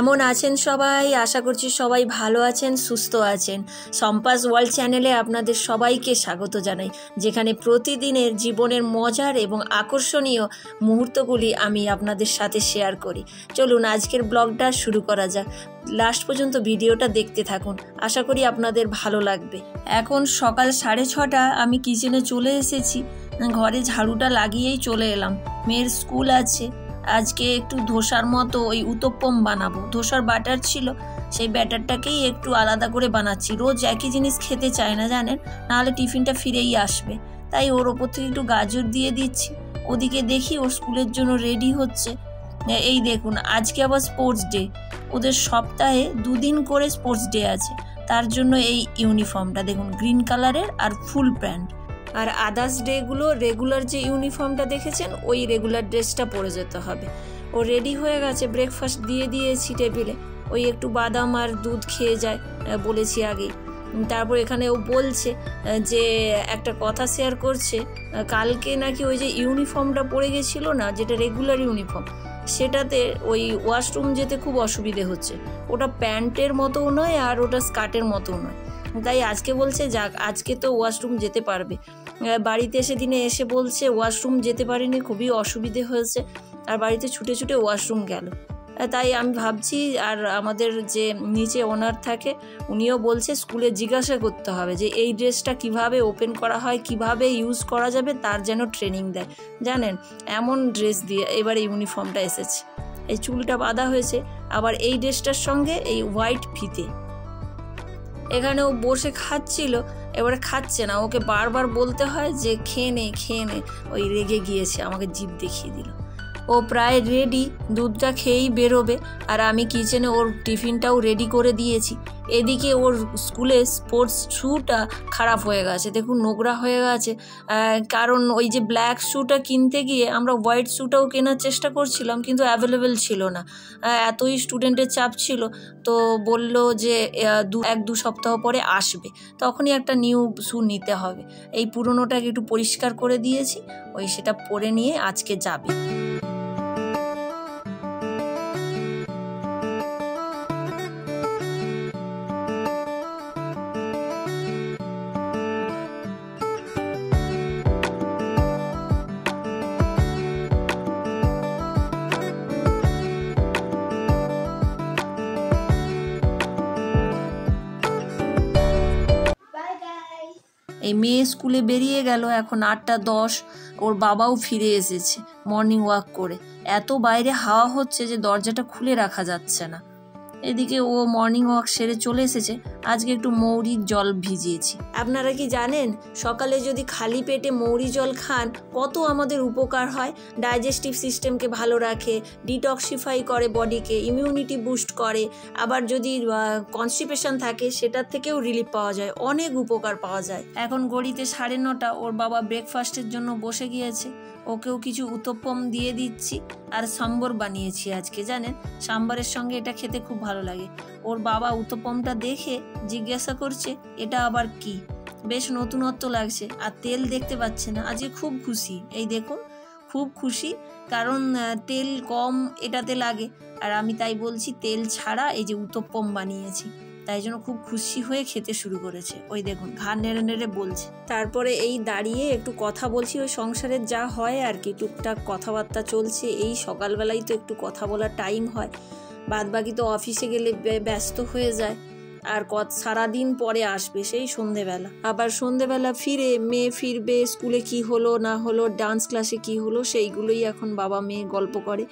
কেমন আছেন সবাই? আশা করছি সবাই ভালো আছেন, সুস্থ আছেন। সম্পাস ওয়ার্ল্ড চ্যানেলে আপনাদের সবাইকে স্বাগত জানাই, যেখানে প্রতিদিনের জীবনের মজার এবং আকর্ষণীয় মুহূর্তগুলি আমি আপনাদের সাথে শেয়ার করি। চলুন আজকের ব্লগটা শুরু করা যাক। লাস্ট পর্যন্ত ভিডিওটা দেখতে থাকুন, আশা করি আপনাদের ভালো লাগবে। এখন সকাল 6:30, আমি কিচেনে চলে এসেছি। ঘরে ঝাড়ুটা লাগিয়েই চলে এলাম। মেয়ের স্কুল আছে, আজকে একটু ধোসার মতো ওই উত্তপ্পম বানাবো। ধোসার ব্যাটার ছিল, সেই ব্যাটারটাকেই একটু আলাদা করে বানাচ্ছি। রোজ একই জিনিস খেতে চায় না জানেন, নাহলে টিফিনটা ফিরেই আসবে। তাই ওর ওপর থেকে একটু গাজর দিয়ে দিচ্ছি। ওদিকে দেখি ওর স্কুলের জন্য রেডি হচ্ছে। এই দেখুন, আজকে আবার স্পোর্টস ডে। ওদের সপ্তাহে 2 দিন করে স্পোর্টস ডে আছে, তার জন্য এই ইউনিফর্মটা দেখুন, গ্রিন কালারের আর ফুল প্যান্ট। আর আদার্স ডেগুলো রেগুলার যে ইউনিফর্মটা দেখেছেন, ওই রেগুলার ড্রেসটা পরে যেতে হবে। ও রেডি হয়ে গেছে, ব্রেকফাস্ট দিয়ে দিয়েছি টেবিলে। ওই একটু বাদাম আর দুধ খেয়ে যায়, বলেছি আগেই। তারপর এখানে ও বলছে যে একটা কথা শেয়ার করছে, কালকে নাকি ওই যে ইউনিফর্মটা পরে গেছিলো না, যেটা রেগুলার ইউনিফর্ম, সেটাতে ওই ওয়াশরুম যেতে খুব অসুবিধে হচ্ছে। ওটা প্যান্টের মতোও নয় আর ওটা স্কার্টের মতোও নয়। তাই আজকে বলছে যাক, আজকে তো ওয়াশরুম যেতে পারবে। বাড়িতে সেদিনে এসে বলছে ওয়াশরুম যেতে পারিনি, খুবই অসুবিধে হয়েছে, আর বাড়িতে ছুটে ছুটে ওয়াশরুম গেল। তাই আমি ভাবছি, আর আমাদের যে নিচে ওনার থাকে, উনিও বলছে স্কুলে জিজ্ঞাসা করতে হবে যে এই ড্রেসটা কিভাবে ওপেন করা হয়, কিভাবে ইউজ করা যাবে, তার যেন ট্রেনিং দেয়। জানেন, এমন ড্রেস দিয়ে এবার ইউনিফর্মটা এসেছে। এই চুলটা বাঁধা হয়েছে, আবার এই ড্রেসটার সঙ্গে এই হোয়াইট ফিতে। এখানে ও বসে খাচ্ছিল, এবারে খাচ্ছে না, ওকে বারবার বলতে হয় যে খেয়ে নে খেয়ে নে। ওই রেগে গিয়েছে, আমাকে জিভ দেখিয়ে দিল। ও প্রায় রেডি, দুধটা খেয়েই বেরোবে। আর আমি কিচেনে ওর টিফিনটাও রেডি করে দিয়েছি। এদিকে ওর স্কুলে স্পোর্টস শ্যুটা খারাপ হয়ে গেছে, দেখুন নোংরা হয়ে গেছে। কারণ ওই যে ব্ল্যাক শ্যুটা কিনতে গিয়ে আমরা হোয়াইট শ্যুটাও কেনার চেষ্টা করছিলাম, কিন্তু অ্যাভেলেবেল ছিল না। এতই স্টুডেন্টের চাপ ছিল, তো বলল যে 1-2 সপ্তাহ পরে আসবে, তখনই একটা নিউ শ্যু নিতে হবে। এই পুরোনোটাকে একটু পরিষ্কার করে দিয়েছি, ওই সেটা পরে নিয়ে আজকে যাবে। এই মেয়ে স্কুলে বেরিয়ে গেল, এখন 8:10। ওর বাবাও ফিরে এসেছে মর্নিং ওয়াক করে। এত বাইরে হাওয়া হচ্ছে যে দরজাটা খুলে রাখা যাচ্ছে না। এদিকে ও মর্নিং ওয়াক সেরে চলে এসেছে। আজকে একটু মৌরির জল ভিজিয়েছি। আপনারা কি জানেন, সকালে যদি খালি পেটে মৌরি জল খান কত আমাদের উপকার হয়? ডাইজেস্টিভ সিস্টেমকে ভালো রাখে, ডিটক্সিফাই করে বডিকে, ইমিউনিটি বুস্ট করে। আবার যদি কনস্টিপেশন থাকে, সেটার থেকেও রিলিফ পাওয়া যায়, অনেক উপকার পাওয়া যায়। এখন ঘড়িতে 9:30। ওর বাবা ব্রেকফাস্টের জন্য বসে গিয়েছে। ওকেও কিছু উত্তপ্পম দিয়ে দিচ্ছি, আর সাম্বর বানিয়েছি আজকে। জানেন, সাম্বারের সঙ্গে এটা খেতে খুব ভালো লাগে। ওর বাবা উত্তপ্পমটা দেখে জিজ্ঞাসা করছে এটা আবার কি, বেশ নতুনত্ব লাগছে, আর তেল দেখতে পাচ্ছে না। আজকে খুব খুশি, এই দেখুন খুব খুশি, কারণ তেল কম এটাতে লাগে। আর আমি তাই বলছি তেল ছাড়া এই যে উত্তপ্পম বানিয়েছি, তাই জন্য খুব খুশি হয়ে খেতে শুরু করেছে। ওই দেখুন ঘাড় নেড়ে নেড়ে বলছে। তারপরে এই দাঁড়িয়ে একটু কথা বলছি, ওই সংসারের যা হয় আর কি, টুকটাক কথাবার্তা চলছে। এই সকালবেলায় তো একটু কথা বলার টাইম হয়, বাদবাকি তো অফিসে গেলে ব্যস্ত হয়ে যায়। আর সারাদিন পরে আসবে সেই সন্ধেবেলা, আবার সন্ধেবেলা ফিরে মেয়ে ফিরবে, স্কুলে কি হলো না হলো, ডান্স ক্লাসে কি হলো, সেইগুলোই এখন বাবা মেয়ে গল্প করে।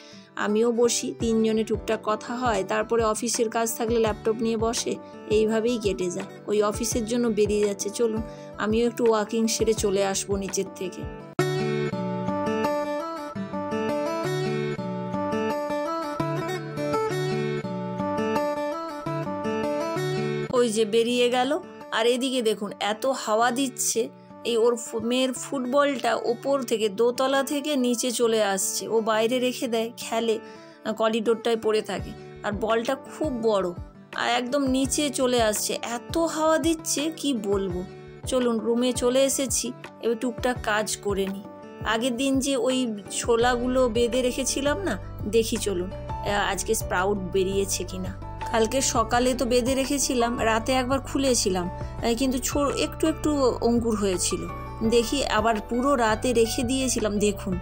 আমিও বসি, 3 জনে টুকটাক কথা হয়। তারপরে অফিসের কাজ থাকলে ল্যাপটপ নিয়ে বসে, এইভাবেই কেটে যায়। ওই অফিসের জন্য বেরিয়ে যাচ্ছে। চলুন আমিও একটু ওয়াকিং সেরে চলে আসবো নিচের থেকে। ওই যে বেরিয়ে গেল। আর এদিকে দেখুন এত হাওয়া দিচ্ছে, এই ওর মেয়ের ফুটবলটা ওপর থেকে দোতলা থেকে নিচে চলে আসছে। ও বাইরে রেখে দেয়, খেলে, করিডোরটায় পড়ে থাকে, আর বলটা খুব বড়, আর একদম নিচে চলে আসছে। এত হাওয়া দিচ্ছে কি বলবো। চলুন রুমে চলে এসেছি, এবার টুকটাক কাজ করে নিই। আগের দিন যে ওই ছোলাগুলো বেঁধে রেখেছিলাম না, দেখি চলুন। আজকে স্প্রাউট বেরিয়েছে কিনা। কালকে সকালে তো বেঁধে রেখেছিলাম, রাতে একবার খুলেছিলাম, কিন্তু একটু একটু অঙ্কুর হয়েছিল। দেখি আবার পুরো রাতে রেখে দিয়েছিলাম, দেখুন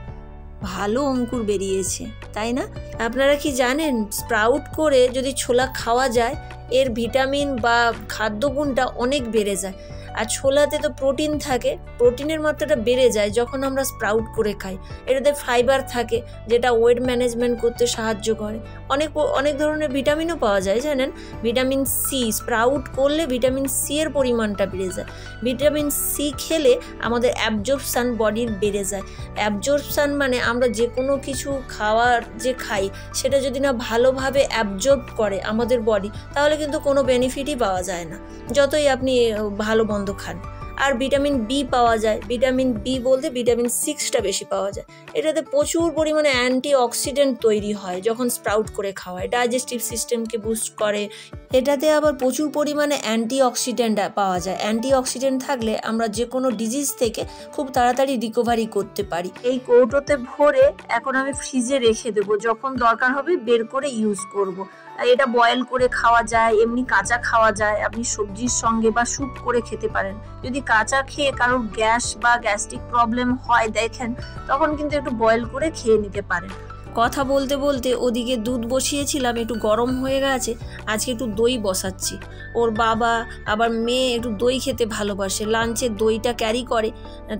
ভালো অঙ্কুর বেরিয়েছে, তাই না? আপনারা কি জানেন স্প্রাউট করে যদি ছোলা খাওয়া যায় এর ভিটামিন বা খাদ্যগুণটা অনেক বেড়ে যায়। আর ছোলাতে তো প্রোটিন থাকে, প্রোটিনের মাত্রাটা বেড়ে যায় যখন আমরা স্প্রাউট করে খাই। এটাতে ফাইবার থাকে যেটা ওয়েট ম্যানেজমেন্ট করতে সাহায্য করে। অনেক ধরনের ভিটামিনও পাওয়া যায় জানেন। ভিটামিন সি স্প্রাউট করলে ভিটামিন সি এর পরিমাণটা বেড়ে যায়। ভিটামিন সি খেলে আমাদের অ্যাবজর্পশান বডির বেড়ে যায়। অ্যাবজর্পশান মানে আমরা যে কোনো কিছু খাওয়ার যে খাই সেটা যদি না ভালোভাবে অ্যাবজর্ব করে আমাদের বডি, তাহলে কিন্তু কোনো বেনিফিটই পাওয়া যায় না, যতই আপনি ভালো মন্দ খান। আর ভিটামিন বি পাওয়া যায়, ভিটামিন বি বলতে ভিটামিন 6টা বেশি পাওয়া যায়। এটাতে প্রচুর পরিমাণে অ্যান্টি অক্সিডেন্ট তৈরি হয় যখন স্প্রাউট করে খাওয়ায়, ডাইজেস্টিভ সিস্টেমকে বুস্ট করে। এটাতে আবার প্রচুর পরিমাণে অ্যান্টি অক্সিডেন্ট পাওয়া যায়। অ্যান্টি অক্সিডেন্ট থাকলে আমরা যে কোনো ডিজিজ থেকে খুব তাড়াতাড়ি রিকভারি করতে পারি। এই কৌটোতে ভরে এখন আমি ফ্রিজে রেখে দেবো, যখন দরকার হবে বের করে ইউজ করব। এটা বয়েল করে খাওয়া যায়, এমনি কাঁচা খাওয়া যায়, আপনি সবজির সঙ্গে বা স্যুপ করে খেতে পারেন। যদি কাঁচা খেয়ে কারোর গ্যাস বা গ্যাস্ট্রিক প্রবলেম হয় দেখেন, তখন কিন্তু একটু বয়েল করে খেয়ে নিতে পারেন। কথা বলতে বলতে ওদিকে দুধ বসিয়েছিলাম, একটু গরম হয়ে গেছে, আজকে একটু দই বসাচ্ছি। ওর বাবা আবার মেয়ে একটু দই খেতে ভালোবাসে, লাঞ্চে দইটা ক্যারি করে,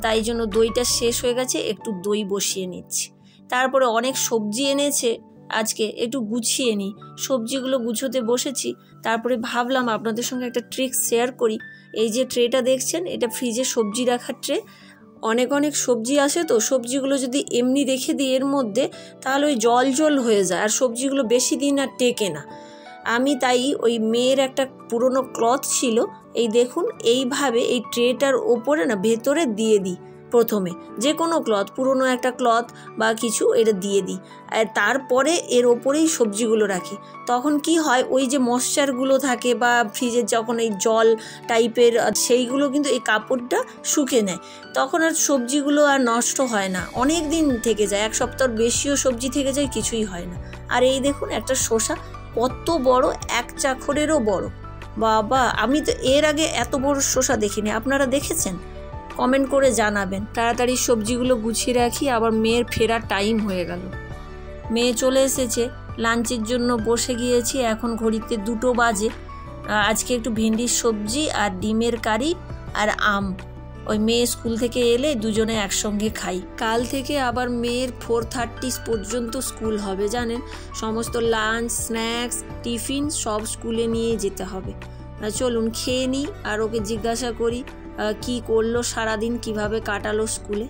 তাই জন্য দইটা শেষ হয়ে গেছে, একটু দই বসিয়ে নিচ্ছি। তারপরে অনেক সবজি এনেছে, আজকে একটু গুছিয়ে নিই। সবজিগুলো গুছোতে বসেছি, তারপরে ভাবলাম আপনাদের সঙ্গে একটা ট্রিক শেয়ার করি। এই যে ট্রেটা দেখছেন, এটা ফ্রিজে সবজি রাখার ট্রে। অনেক সবজি আসে তো, সবজিগুলো যদি এমনি রেখে দিই এর মধ্যে, তাহলে ওই জল হয়ে যায় আর সবজিগুলো বেশি দিন আর টেকে না। আমি তাই ওই মেয়ের একটা পুরনো ক্লথ ছিল, এই দেখুন এইভাবে এই ট্রেটার ওপরে না ভেতরে দিয়ে দিই। প্রথমে যে কোনো ক্লথ, পুরনো একটা ক্লথ বা কিছু, এটা দিয়ে দিই, আর তারপরে এর ওপরেই সবজিগুলো রাখি। তখন কি হয়, ওই যে ময়েশ্চারগুলো থাকে বা ফ্রিজের যখন এই জল টাইপের, সেইগুলো কিন্তু এই কাপড়টা শুকে নেয়, তখন আর সবজিগুলো আর নষ্ট হয় না, অনেক দিন থেকে যায়, এক সপ্তাহ বেশিও সবজি থেকে যায়, কিছুই হয় না। আর এই দেখুন একটা শসা, কত বড়, এক চাখরেরও বড়। বাবা, আমি তো এর আগে এত বড় শসা দেখিনি, আপনারা দেখেছেন? কমেন্ট করে জানাবেন। তাড়াতাড়ি সবজিগুলো গুছিয়ে রাখি, আবার মেয়ের ফেরার টাইম হয়ে গেল। মেয়ে চলে এসেছে, লাঞ্চের জন্য বসে গিয়েছি, এখন ঘড়িতে 2টো বাজে। আজকে একটু ভেন্ডির সবজি আর ডিমের কারি আর আম। ওই মেয়ে স্কুল থেকে এলে দুজনে একসঙ্গে খাই। কাল থেকে আবার মেয়ের 4:30 পর্যন্ত স্কুল হবে জানেন। সমস্ত লাঞ্চ, স্ন্যাক্স, টিফিন সব স্কুলে নিয়ে যেতে হবে। চলুন খেয়ে নিই আর ওকে জিজ্ঞাসা করি কি করলো সারাদিন, কিভাবে কাটালো স্কুলে।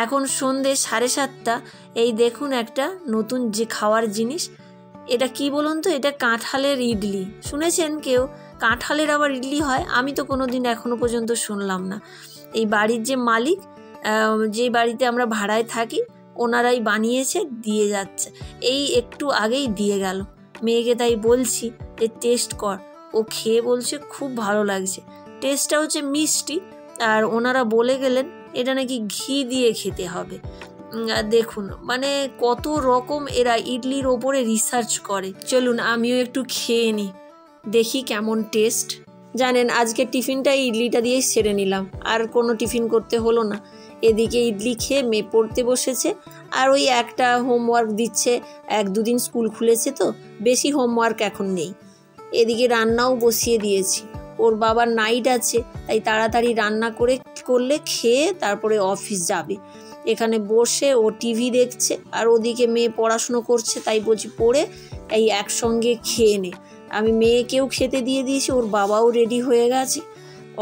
এখন সন্ধে 7:30। এই দেখুন একটা নতুন যে খাওয়ার জিনিস, এটা কি বলুন তো, এটা কাঁঠালের ইডলি। শুনেছেন কেউ কাঁঠালের আবার ইডলি হয়? আমি তো কোনোদিন এখনো পর্যন্ত শুনলাম না। এই বাড়ির যে মালিক, যে বাড়িতে আমরা ভাড়ায় থাকি, ওনারাই বানিয়েছে, দিয়ে যাচ্ছে। এই একটু আগেই দিয়ে গেল। মেয়েকে তাই বলছি যে টেস্ট কর, ও খেয়ে বলছে খুব ভালো লাগছে। টেস্টটা হচ্ছে মিষ্টি, আর ওনারা বলে গেলেন এটা নাকি ঘি দিয়ে খেতে হবে। দেখুন মানে কত রকম এরা ইডলির ওপরে রিসার্চ করে। চলুন আমিও একটু খেয়ে নিই, দেখি কেমন টেস্ট। জানেন আজকে টিফিনটা ইডলিটা দিয়ে সেরে নিলাম, আর কোনো টিফিন করতে হলো না। এদিকে ইডলি খেয়ে মেয়ে পড়তে বসেছে, আর ওই একটা হোমওয়ার্ক দিচ্ছে, 1-2 দিন স্কুল খুলেছে তো, বেশি হোমওয়ার্ক এখন নেই। এদিকে রান্নাও বসিয়ে দিয়েছি, ওর বাবার নাইট আছে, তাই তাড়াতাড়ি রান্না করলে খেয়ে তারপরে অফিস যাবে। এখানে বসে ও টিভি দেখছে, আর ওদিকে মেয়ে পড়াশুনো করছে, তাই বলছি পড়ে এই একসঙ্গে খেয়ে নে। আমি মেয়েকেও খেতে দিয়ে দিয়েছি, ওর বাবাও রেডি হয়ে গেছে।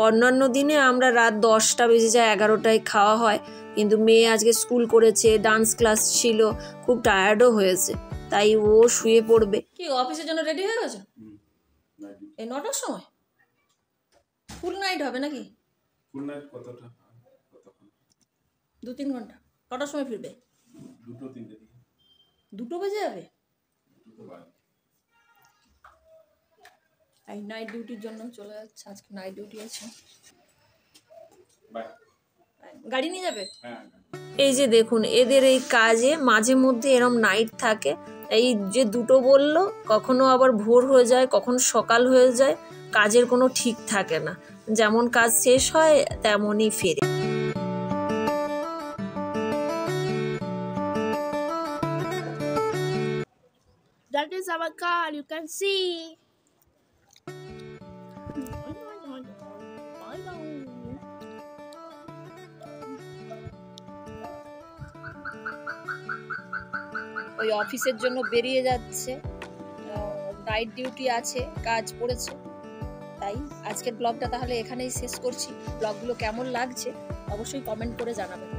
অন্যান্য দিনে আমরা রাত 10টা বেজে যায়, 11টায় খাওয়া হয়, কিন্তু মেয়ে আজকে স্কুল করেছে, ডান্স ক্লাস ছিল, খুব টায়ার্ডও হয়েছে, তাই ও শুয়ে পড়বে। কি অফিসের জন্য রেডি হয়ে গেছে? এই 9টার সময় ফুল নাইট হবে নাকি? ফুল নাইট কতটা? 2-3 ঘন্টা। কটার সময় ফিরবে? 2-3টে দিকে। 2টো বেজে যাবে? ভাই নাইট ডিউটির জন্য চলে যাচ্ছে, আজকে নাইট ডিউটি আছে। বাই। গাড়ি নিয়ে যাবে? হ্যাঁ। এই যে দেখুন এদের এই কাজে মাঝে মধ্যে এরম নাইট থাকে। এই যে দুটো বললো, কখনো আবার ভোর হয়ে যায়, কখনো সকাল হয়ে যায়, কাজের কোনো ঠিক থাকে না। যেমন কাজ শেষ হয় তেমনই ফেরে। That is our car, you can see. ওই অফিসের জন্য বেরিয়ে যাচ্ছে, নাইট ডিউটি আছে, কাজ পড়েছে। তাই আজকের ব্লগটা তাহলে এখানেই শেষ করছি। ব্লগগুলো কেমন লাগছে অবশ্যই কমেন্ট করে জানাবেন।